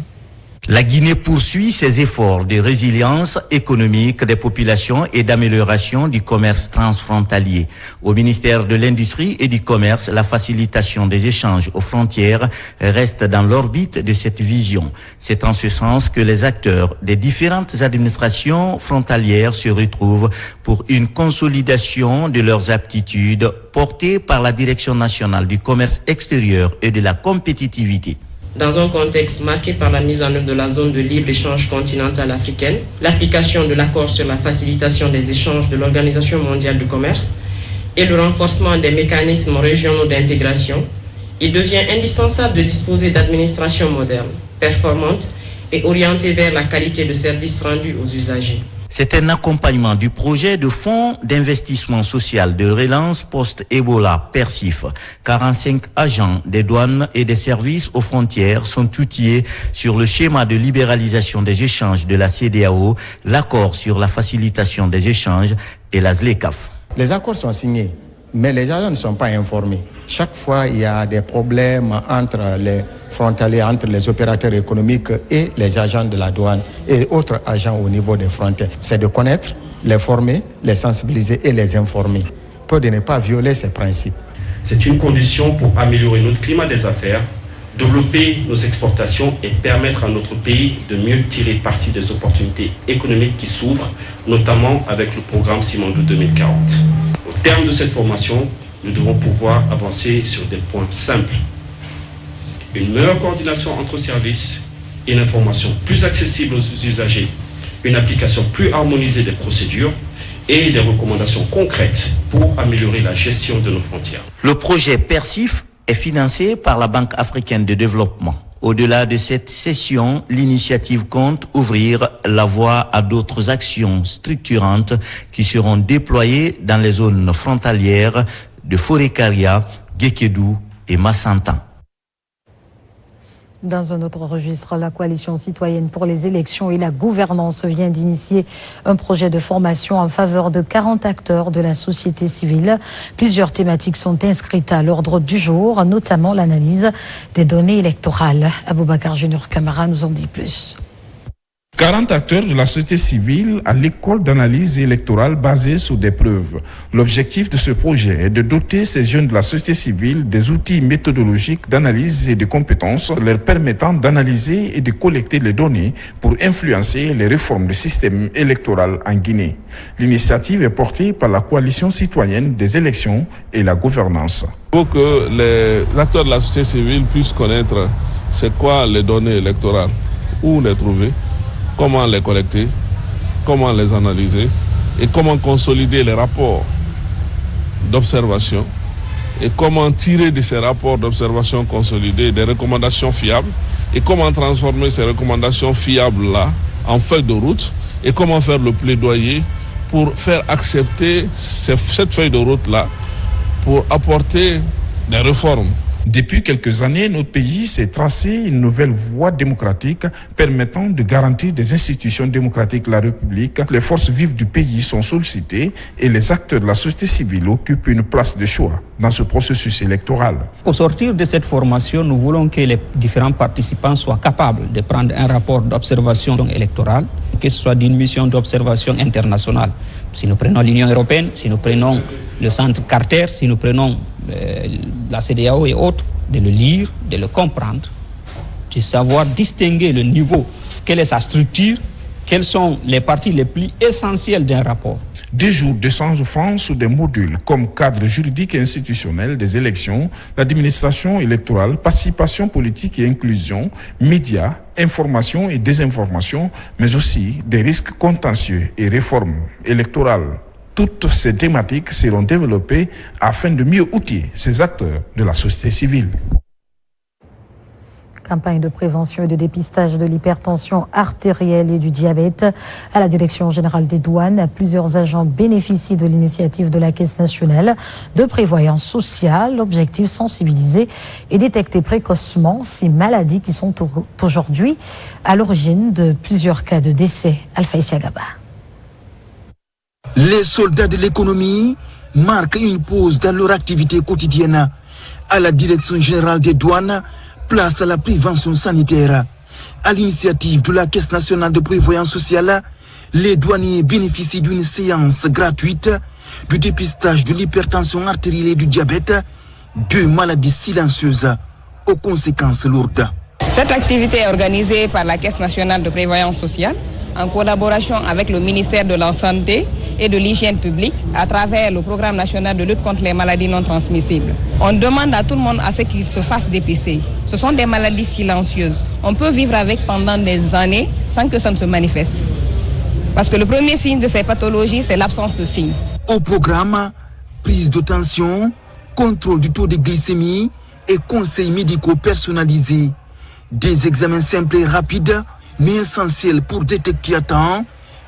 La Guinée poursuit ses efforts de résilience économique des populations et d'amélioration du commerce transfrontalier. Au ministère de l'Industrie et du Commerce, la facilitation des échanges aux frontières reste dans l'orbite de cette vision. C'est en ce sens que les acteurs des différentes administrations frontalières se retrouvent pour une consolidation de leurs aptitudes portées par la Direction nationale du commerce extérieur et de la compétitivité. dans un contexte marqué par la mise en œuvre de la zone de libre-échange continentale africaine, l'application de l'accord sur la facilitation des échanges de l'Organisation mondiale du commerce et le renforcement des mécanismes régionaux d'intégration, il devient indispensable de disposer d'administrations modernes, performantes et orientées vers la qualité de services rendus aux usagers. C'est un accompagnement du projet de fonds d'investissement social de relance post-Ebola PERSIF. 45 agents des douanes et des services aux frontières sont outillés sur le schéma de libéralisation des échanges de la CEDEAO, l'accord sur la facilitation des échanges et la ZLECAf. Les accords sont signés, mais les agents ne sont pas informés. Chaque fois, il y a des problèmes entre les frontaliers, entre les opérateurs économiques et les agents de la douane et autres agents au niveau des frontières. C'est de connaître, les former, les sensibiliser et les informer, pour de ne pas violer ces principes. C'est une condition pour améliorer notre climat des affaires, développer nos exportations et permettre à notre pays de mieux tirer parti des opportunités économiques qui s'ouvrent, notamment avec le programme Simandou 2040. Au terme de cette formation, nous devons pouvoir avancer sur des points simples. Une meilleure coordination entre services, une information plus accessible aux usagers, une application plus harmonisée des procédures et des recommandations concrètes pour améliorer la gestion de nos frontières. Le projet PERSIF est financé par la Banque africaine de développement. Au-delà de cette session, l'initiative compte ouvrir la voie à d'autres actions structurantes qui seront déployées dans les zones frontalières de Forêt-Karia, Guékédou et Massantan. Dans un autre registre, la coalition citoyenne pour les élections et la gouvernance vient d'initier un projet de formation en faveur de 40 acteurs de la société civile. Plusieurs thématiques sont inscrites à l'ordre du jour, notamment l'analyse des données électorales. Aboubacar Junior Camara nous en dit plus. 40 acteurs de la société civile à l'école d'analyse électorale basée sur des preuves. L'objectif de ce projet est de doter ces jeunes de la société civile des outils méthodologiques d'analyse et de compétences leur permettant d'analyser et de collecter les données pour influencer les réformes du système électoral en Guinée. L'initiative est portée par la coalition citoyenne des élections et la gouvernance. Il faut que les acteurs de la société civile puissent connaître c'est quoi les données électorales, où les trouver, comment les collecter, comment les analyser et comment consolider les rapports d'observation et comment tirer de ces rapports d'observation consolidés des recommandations fiables et comment transformer ces recommandations fiables-là en feuille de route et comment faire le plaidoyer pour faire accepter cette feuille de route-là pour apporter des réformes. Depuis quelques années, notre pays s'est tracé une nouvelle voie démocratique permettant de garantir des institutions démocratiques de la République. Les forces vives du pays sont sollicitées et les acteurs de la société civile occupent une place de choix dans ce processus électoral. Au sortir de cette formation, nous voulons que les différents participants soient capables de prendre un rapport d'observation électorale, que ce soit d'une mission d'observation internationale. Si nous prenons l'Union européenne, si nous prenons le centre Carter, si nous prenons la CEDEAO et autres, de le lire, de le comprendre, de savoir distinguer le niveau, quelle est sa structure, quelles sont les parties les plus essentielles d'un rapport. 2 jours d'échange francs sur des modules comme cadre juridique et institutionnel des élections, l'administration électorale, participation politique et inclusion, médias, information et désinformation, mais aussi des risques contentieux et réformes électorales. Toutes ces thématiques seront développées afin de mieux outiller ces acteurs de la société civile. Campagne de prévention et de dépistage de l'hypertension artérielle et du diabète. À la Direction générale des douanes, plusieurs agents bénéficient de l'initiative de la Caisse nationale de prévoyance sociale. L'objectif, sensibiliser et détecter précocement ces maladies qui sont aujourd'hui à l'origine de plusieurs cas de décès. Alpha Isiagaba. Les soldats de l'économie marquent une pause dans leur activité quotidienne. À la Direction générale des douanes, place à la prévention sanitaire. À l'initiative de la Caisse nationale de prévoyance sociale, les douaniers bénéficient d'une séance gratuite du dépistage de l'hypertension artérielle et du diabète, 2 maladies silencieuses aux conséquences lourdes. Cette activité est organisée par la Caisse nationale de prévoyance sociale en collaboration avec le ministère de la Santé et de l'hygiène publique à travers le programme national de lutte contre les maladies non transmissibles. On demande à tout le monde à ce qu'il se fasse dépister. Ce sont des maladies silencieuses. On peut vivre avec pendant des années sans que ça ne se manifeste. Parce que le premier signe de ces pathologies, c'est l'absence de signes. Au programme, prise de tension, contrôle du taux de glycémie et conseils médicaux personnalisés. Des examens simples et rapides, mais essentiels pour détecter à temps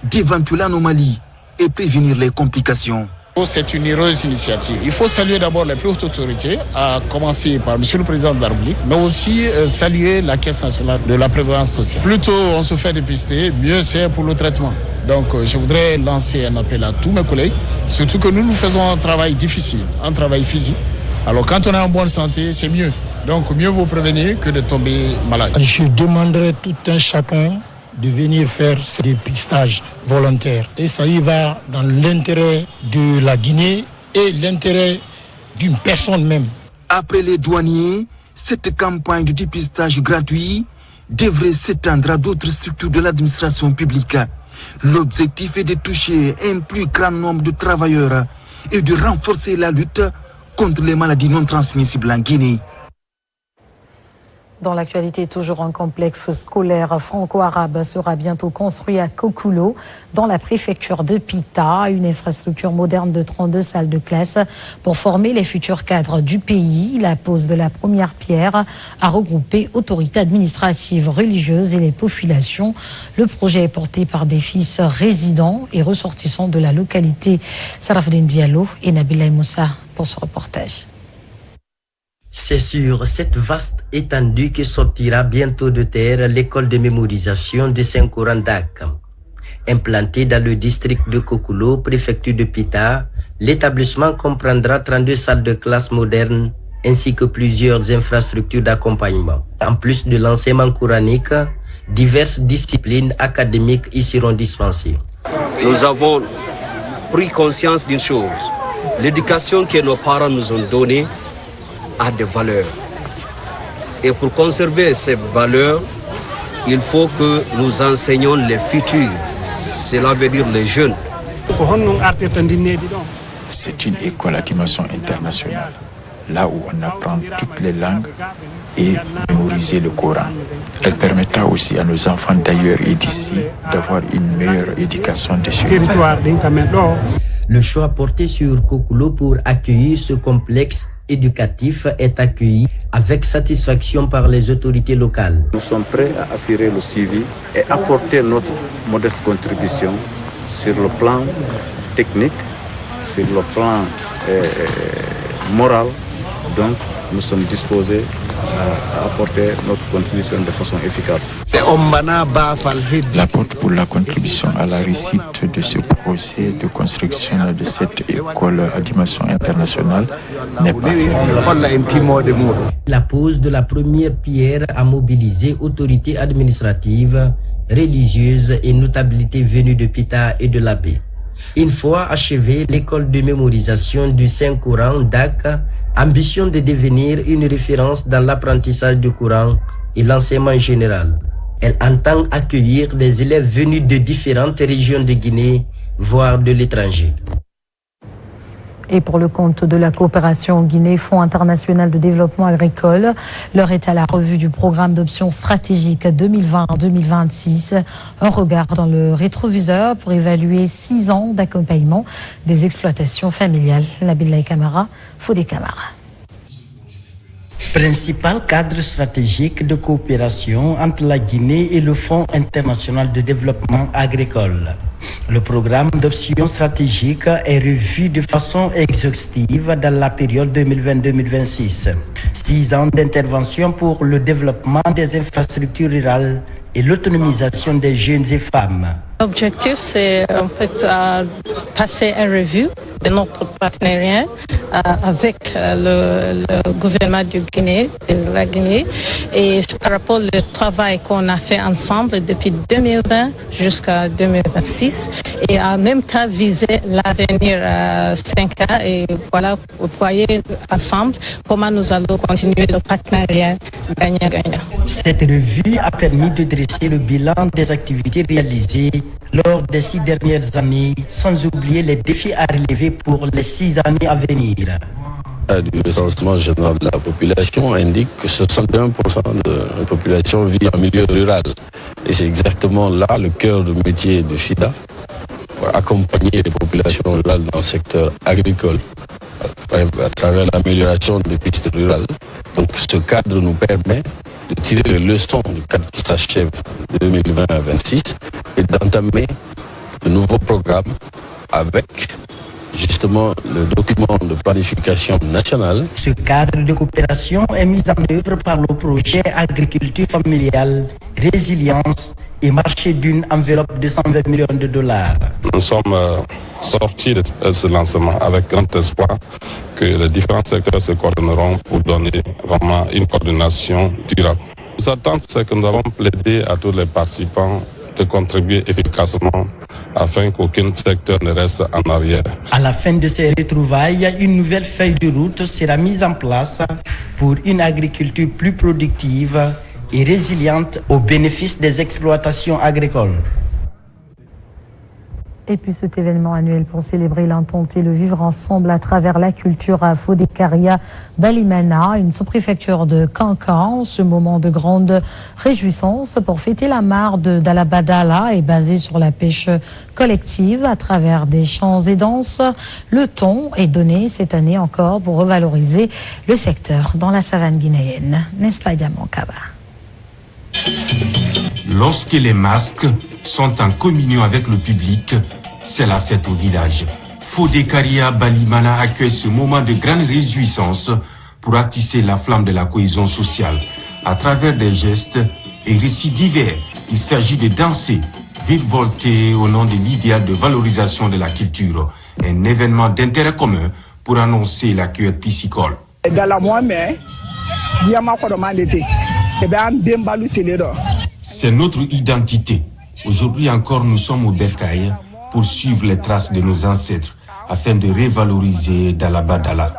d'éventuelles anomalies et prévenir les complications. C'est une heureuse initiative. Il faut saluer d'abord les plus hautes autorités, à commencer par M. le Président de la République, mais aussi saluer la Caisse nationale de la prévoyance sociale. Plus tôt on se fait dépister, mieux c'est pour le traitement. Donc je voudrais lancer un appel à tous mes collègues, surtout que nous faisons un travail difficile, un travail physique. Alors quand on est en bonne santé, c'est mieux. Donc mieux vaut prévenir que de tomber malade. Je demanderai tout un chacun de venir faire ce dépistage volontaire. Et ça y va dans l'intérêt de la Guinée et l'intérêt d'une personne même. Après les douaniers, cette campagne de dépistage gratuit devrait s'étendre à d'autres structures de l'administration publique. L'objectif est de toucher un plus grand nombre de travailleurs et de renforcer la lutte contre les maladies non transmissibles en Guinée. Dans l'actualité, toujours un complexe scolaire franco-arabe sera bientôt construit à Kokulo, dans la préfecture de Pita, une infrastructure moderne de 32 salles de classe pour former les futurs cadres du pays. La pose de la première pierre a regroupé autorités administratives, religieuses et les populations. Le projet est porté par des fils résidents et ressortissants de la localité. Sarafdin Diallo et Nabila Moussa pour ce reportage. C'est sur cette vaste étendue que sortira bientôt de terre l'école de mémorisation de Saint-Coran-Dak. Implanté dans le district de Kokulo, préfecture de Pita, l'établissement comprendra 32 salles de classe modernes ainsi que plusieurs infrastructures d'accompagnement. En plus de l'enseignement coranique, diverses disciplines académiques y seront dispensées. Nous avons pris conscience d'une chose, l'éducation que nos parents nous ont donnée a des valeurs. Et pour conserver ces valeurs, il faut que nous enseignions les futurs, cela veut dire les jeunes. C'est une école à dimension internationale, là où on apprend toutes les langues et mémoriser le Coran. Elle permettra aussi à nos enfants d'ailleurs et d'ici d'avoir une meilleure éducation dessus. Le choix porté sur Kokulo pour accueillir ce complexe éducatif est accueilli avec satisfaction par les autorités locales. Nous sommes prêts à assurer le suivi et apporter notre modeste contribution sur le plan technique, sur le plan moral. Donc, nous sommes disposés à apporter notre contribution de façon efficace. La porte pour la contribution à la réussite de ce projet de construction de cette école à dimension internationale n'est pas fermée. La pose de la première pierre a mobilisé autorités administratives, religieuses et notabilités venues de Pita et de la baie. Une fois achevée, l'école de mémorisation du Saint-Coran Dak ambitionne de devenir une référence dans l'apprentissage du Coran et l'enseignement général. Elle entend accueillir des élèves venus de différentes régions de Guinée, voire de l'étranger. Et pour le compte de la coopération Guinée, Fonds international de développement agricole, l'heure est à la revue du programme d'options stratégiques 2020-2026. Un regard dans le rétroviseur pour évaluer 6 ans d'accompagnement des exploitations familiales. Nabil Camara, Fodé Camara. Principal cadre stratégique de coopération entre la Guinée et le Fonds international de développement agricole. Le programme d'options stratégiques est revu de façon exhaustive dans la période 2020-2026. 6 ans d'intervention pour le développement des infrastructures rurales et l'autonomisation des jeunes et femmes. L'objectif, c'est en fait passer un review de notre partenariat avec le gouvernement de la Guinée, et par rapport au travail qu'on a fait ensemble depuis 2020 jusqu'à 2026, et en même temps viser l'avenir 5 ans. Et voilà, vous voyez ensemble comment nous allons continuer le partenariat gagnant-gagnant. Cette revue a permis de dresser le bilan des activités réalisées lors des 6 dernières années, sans oublier les défis à relever pour les 6 années à venir. Du recensement général de la population indique que 61% de la population vit en milieu rural. Et c'est exactement là le cœur de métier de FIDA, pour accompagner les populations rurales dans le secteur agricole à travers l'amélioration des pistes rurales. Donc ce cadre nous permet de tirer les leçons du cadre qui s'achève de 2020 à 2026 et d'entamer de nouveaux programmes avec justement le document de planification nationale. Ce cadre de coopération est mis en œuvre par le projet Agriculture familiale, résilience et marché d'une enveloppe de 120 millions de dollars. Nous sommes sortis de ce lancement avec grand espoir que les différents secteurs se coordonneront pour donner vraiment une coordination durable. Nos attentes, c'est que nous avons plaidé à tous les participants de contribuer efficacement afin qu'aucun secteur ne reste en arrière. À la fin de ces retrouvailles, une nouvelle feuille de route sera mise en place pour une agriculture plus productive et résiliente au bénéfice des exploitations agricoles. Et puis cet événement annuel pour célébrer l'entente et le vivre ensemble à travers la culture à Fodekaria Balimana, une sous-préfecture de Kankan. Ce moment de grande réjouissance pour fêter la mare d'Alabadala est basé sur la pêche collective à travers des chants et danses. Le ton est donné cette année encore pour revaloriser le secteur dans la savane guinéenne. N'est-ce pas, Diamant Kaba? Lorsque les masques sont en communion avec le public, c'est la fête au village. Fodekaria Balimana accueille ce moment de grande réjouissance pour attisser la flamme de la cohésion sociale. À travers des gestes et récits divers, il s'agit de danser, virevolter au nom de l'idéal de valorisation de la culture. Un événement d'intérêt commun pour annoncer la cueillette piscicole. C'est notre identité. Aujourd'hui encore, nous sommes au bercail pour suivre les traces de nos ancêtres afin de revaloriser Dalabadala.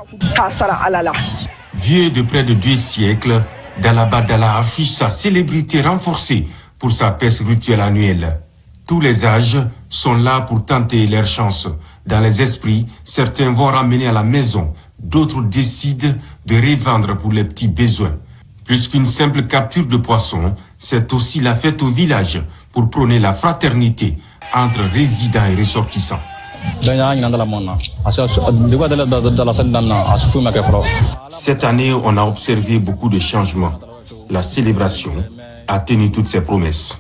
Vieux de près de 2 siècles, Dalabadala affiche sa célébrité renforcée pour sa peste rituelle annuelle. Tous les âges sont là pour tenter leur chance. Dans les esprits, certains vont ramener à la maison, d'autres décident de revendre pour les petits besoins. Plus qu'une simple capture de poissons, c'est aussi la fête au village pour prôner la fraternité entre résidents et ressortissants. Cette année, on a observé beaucoup de changements. La célébration a tenu toutes ses promesses.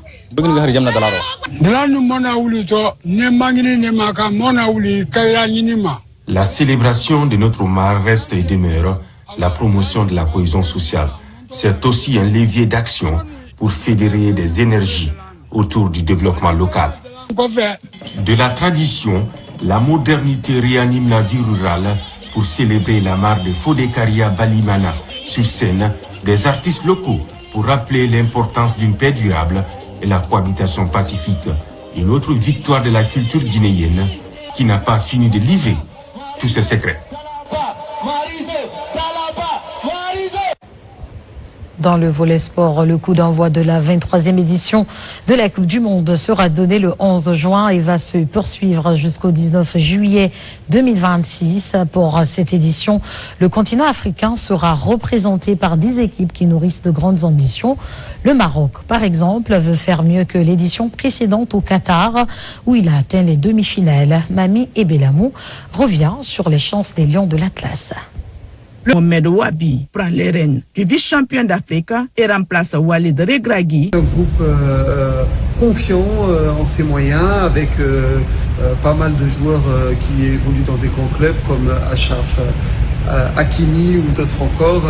La célébration de notre mare reste et demeure la promotion de la cohésion sociale. C'est aussi un levier d'action pour fédérer des énergies autour du développement local. De la tradition, la modernité réanime la vie rurale pour célébrer la mare de Fodekaria Balimana. Sur scène, des artistes locaux pour rappeler l'importance d'une paix durable et la cohabitation pacifique. Une autre victoire de la culture guinéenne qui n'a pas fini de livrer tous ses secrets. Dans le volet sport, le coup d'envoi de la 23e édition de la Coupe du Monde sera donné le 11 juin et va se poursuivre jusqu'au 19 juillet 2026. Pour cette édition, le continent africain sera représenté par 10 équipes qui nourrissent de grandes ambitions. Le Maroc, par exemple, veut faire mieux que l'édition précédente au Qatar, où il a atteint les demi-finales. Mami Ebelamou revient sur les chances des Lions de l'Atlas. Mohamed Wabi prend les rênes du vice-champion d'Afrique et remplace Walid Regragui. Un groupe confiant en ses moyens, avec pas mal de joueurs qui évoluent dans des grands clubs comme Achraf Hakimi ou d'autres encore.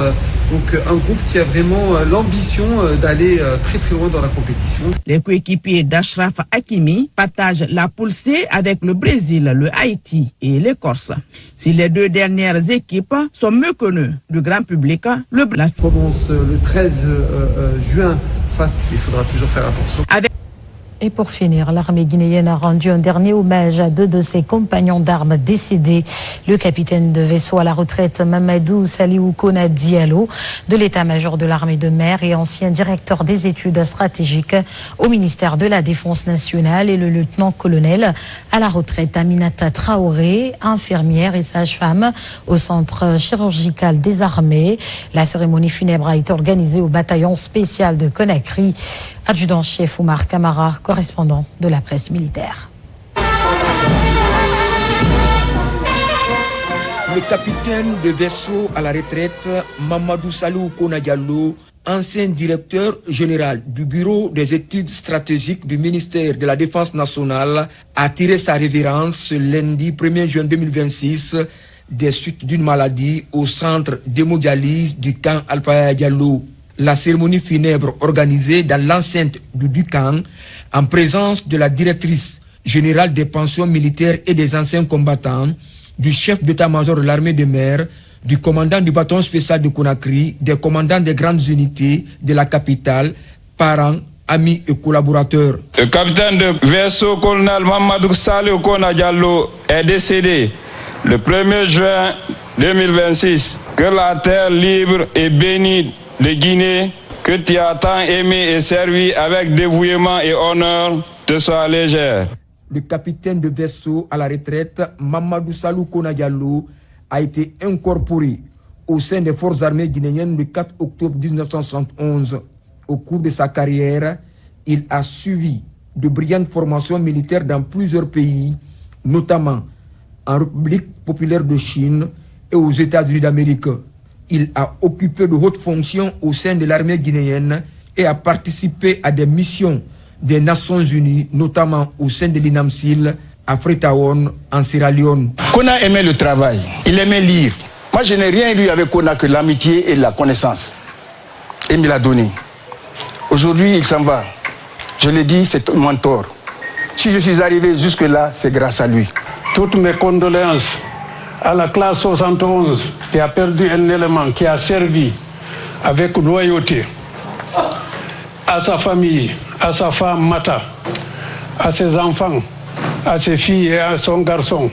Donc un groupe qui a vraiment l'ambition d'aller très très loin dans la compétition. Les coéquipiers d'Achraf Hakimi partagent la poule C avec le Brésil, le Haïti et l'Écosse. Si les deux dernières équipes sont mieux connues du grand public, le Brésil commence le 13 juin face. Il faudra toujours faire attention. Et pour finir, l'armée guinéenne a rendu un dernier hommage à deux de ses compagnons d'armes décédés. Le capitaine de vaisseau à la retraite Mamadou Saliou Kona Diallo de l'état-major de l'armée de mer et ancien directeur des études stratégiques au ministère de la Défense nationale, et le lieutenant-colonel à la retraite Aminata Traoré, infirmière et sage-femme au centre chirurgical des armées. La cérémonie funèbre a été organisée au bataillon spécial de Conakry. Adjudant-chef Oumar Kamara, correspondant de la presse militaire. Le capitaine de vaisseau à la retraite, Mamadou Saliou Kona Diallo, ancien directeur général du bureau des études stratégiques du ministère de la Défense nationale, a tiré sa révérence ce lundi 1er juin 2026 des suites d'une maladie au centre d'hémodialyse du camp Alpha Diallo. La cérémonie funèbre organisée dans l'enceinte du camp en présence de la directrice générale des pensions militaires et des anciens combattants, du chef d'état-major de l'armée de mer, du commandant du bataillon spécial de Conakry, des commandants des grandes unités de la capitale, parents, amis et collaborateurs. Le capitaine de vaisseau colonel Mamadou Saliou Kona Diallo est décédé le 1er juin 2026. Que la terre libre et bénie de Guinée, que tu as tant aimé et servi avec dévouement et honneur, te soit légère. Le capitaine de vaisseau à la retraite, Mamadou Saliou Kona Diallo, a été incorporé au sein des forces armées guinéennes le 4 octobre 1971. Au cours de sa carrière, il a suivi de brillantes formations militaires dans plusieurs pays, notamment en République populaire de Chine et aux États-Unis d'Amérique. Il a occupé de hautes fonctions au sein de l'armée guinéenne et a participé à des missions des Nations Unies, notamment au sein de l'INAMSIL, à Freetown, en Sierra Leone. Kona aimait le travail, il aimait lire. Moi, je n'ai rien lu avec Kona que l'amitié et la connaissance. Il me l'a donné. Aujourd'hui, il s'en va. Je l'ai dit, c'est mon mentor. Si je suis arrivé jusque-là, c'est grâce à lui. Toutes mes condoléances à la classe 71 qui a perdu un élément qui a servi avec loyauté à sa famille, à sa femme Mata, à ses enfants, à ses filles et à son garçon.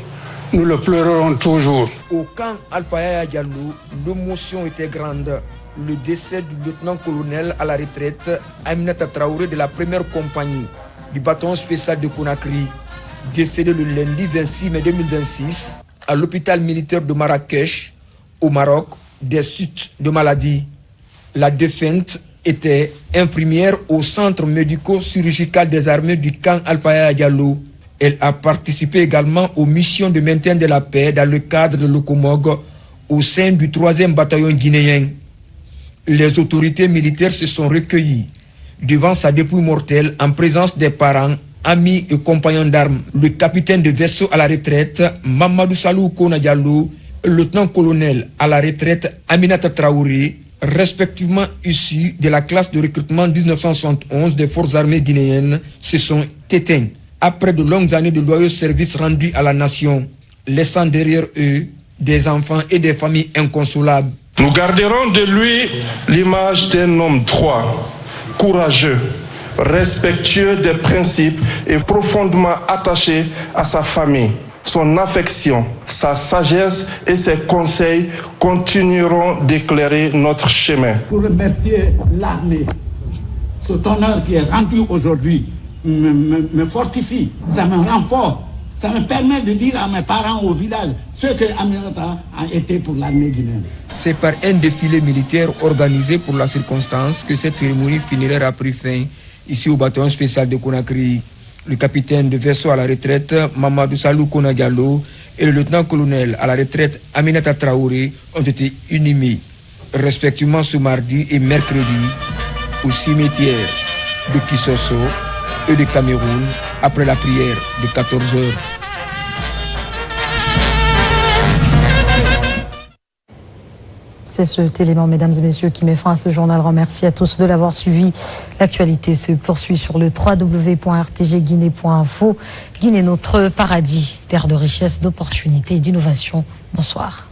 Nous le pleurerons toujours. Au camp Alpha Diallo, l'émotion était grande. Le décès du lieutenant-colonel à la retraite Aminata Traoré de la première compagnie du bataillon spécial de Conakry, décédé le lundi 26 mai 2026 à l'hôpital militaire de Marrakech, au Maroc, des suites de maladie. La défunte était infirmière au centre médico-chirurgical des armées du camp Alpha Diallo. Elle a participé également aux missions de maintien de la paix dans le cadre de l'Ocomog au sein du 3e bataillon guinéen. Les autorités militaires se sont recueillies devant sa dépouille mortelle en présence des parents, amis et compagnons d'armes. Le capitaine de vaisseau à la retraite, Mamadou Saliou Kona Diallo, et le lieutenant-colonel à la retraite, Aminata Traoré, respectivement issus de la classe de recrutement 1971 des forces armées guinéennes, se sont éteints après de longues années de loyaux services rendus à la nation, laissant derrière eux des enfants et des familles inconsolables. Nous garderons de lui l'image d'un homme droit, courageux, respectueux des principes et profondément attaché à sa famille. Son affection, sa sagesse et ses conseils continueront d'éclairer notre chemin. Pour remercier l'armée, cet honneur qui est rendu aujourd'hui me fortifie, ça me rend fort. Ça me permet de dire à mes parents au village ce que Aminata a été pour l'armée guinéenne. C'est par un défilé militaire organisé pour la circonstance que cette cérémonie funéraire a pris fin ici au bataillon spécial de Conakry. Le capitaine de vaisseau à la retraite, Mamadou Saliou Kona Diallo, et le lieutenant-colonel à la retraite, Aminata Traoré, ont été inhumés, respectivement ce mardi et mercredi, au cimetière de Kisosso et de Cameroun, après la prière de 14 heures. C'est cet élément, mesdames et messieurs, qui met fin à ce journal. Remercie à tous de l'avoir suivi. L'actualité se poursuit sur le www.rtgguinée.info. Guinée, notre paradis, terre de richesse, d'opportunités et d'innovation. Bonsoir.